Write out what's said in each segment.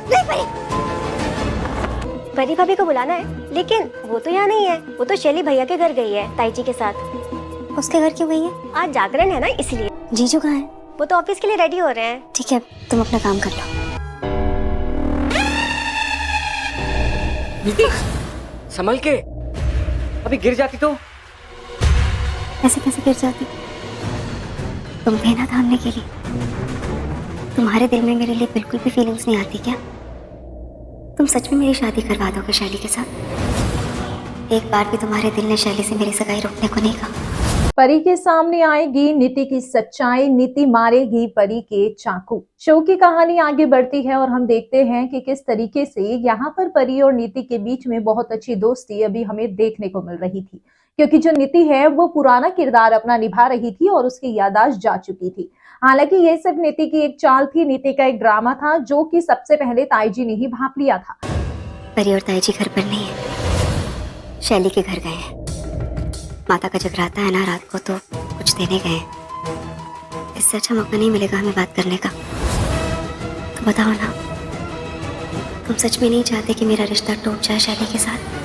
नहीं परी। परी भाभी को बुलाना है, लेकिन वो तो यहाँ नहीं है। वो तो शैली भैया के घर गई है ताई जी के साथ। उसके घर क्यों गई है? आज जागरण है ना, इसलिए। जीजू कहाँ है? वो तो ऑफिस के लिए रेडी हो रहे हैं। ठीक है, तुम अपना काम कर लो। नीति, संभल के, अभी गिर जाती तो। ऐसे कैसे गिर जाती? तुम थे ना थामने के लिए। तुम्हारे दिल में मेरे लिए बिल्कुल भी फीलिंग्स नहीं आती क्या? तुम सच में मेरी शादी करवा दोगे शैली के साथ? एक बार भी तुम्हारे दिल ने शैली से मेरी सगाई रोकने को नहीं कहा। परी के सामने आएगी नीति की सच्चाई, नीति मारेगी परी के चाकू। शो की कहानी आगे बढ़ती है और हम देखते हैं कि किस तरीके से यहाँ पर परी और नीति के बीच में बहुत अच्छी दोस्ती अभी हमें देखने को मिल रही थी, क्योंकि जो नीति है वो पुराना किरदार अपना निभा रही थी और उसकी याददाश्त जा चुकी थी। हालांकि ये सिर्फ नीति की एक चाल थी, नीति का एक ड्रामा था जो कि सबसे पहले ताई जी ने ही भांप लिया था। परी और ताई जी घर पर नहीं है, शैली के घर गए हैं। माता का जगराता है ना रात को, तो कुछ देने गए हैं। इससे अच्छा मौका नहीं मिलेगा हमें बात करने का। तो बताओ ना, तुम सच में नहीं चाहते कि मेरा रिश्ता टूट जाए शैली के साथ?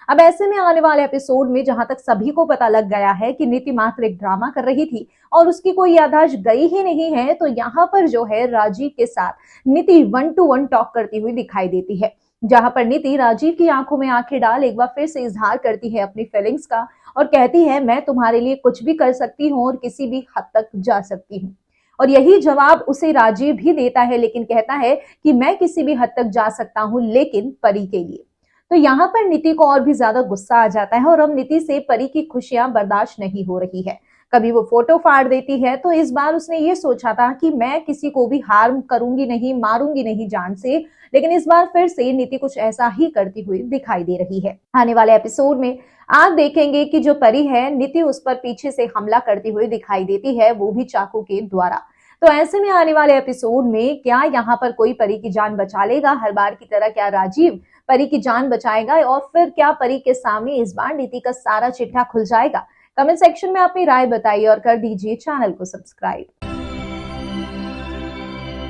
अब ऐसे में आने वाले एपिसोड में जहां तक सभी को पता लग गया है कि नीति मात्र एक ड्रामा कर रही थी और उसकी कोई याददाश्त गई ही नहीं है, तो यहाँ पर जो है राजीव के साथ नीति 1-to-1 टॉक करती हुई दिखाई देती है, जहां पर नीति राजीव की आंखों में आंखें डाल एक बार फिर से इजहार करती है अपनी फीलिंग्स का और कहती है, मैं तुम्हारे लिए कुछ भी कर सकती हूँ और किसी भी हद तक जा सकती हूँ। और यही जवाब उसे राजीव भी देता है, लेकिन कहता है कि मैं किसी भी हद तक जा सकता हूँ, लेकिन परी के लिए। तो यहाँ पर नीति को और भी ज्यादा गुस्सा आ जाता है और अब नीति से परी की खुशियां बर्दाश्त नहीं हो रही है। कभी वो फोटो फाड़ देती है, तो इस बार उसने ये सोचा था कि मैं किसी को भी हार्म करूंगी नहीं, मारूंगी नहीं जान से, लेकिन इस बार फिर से नीति कुछ ऐसा ही करती हुई दिखाई दे रही है। आने वाले एपिसोड में आप देखेंगे कि जो परी है, नीति उस पर पीछे से हमला करती हुई दिखाई देती है, वो भी चाकू के द्वारा। तो ऐसे में आने वाले एपिसोड में क्या यहाँ पर कोई परी की जान बचा लेगा? हर बार की तरह क्या राजीव परी की जान बचाएगा और फिर क्या परी के सामने इस बार नीति का सारा चिट्ठा खुल जाएगा? कमेंट सेक्शन में अपनी राय बताइए और कर दीजिए चैनल को सब्सक्राइब।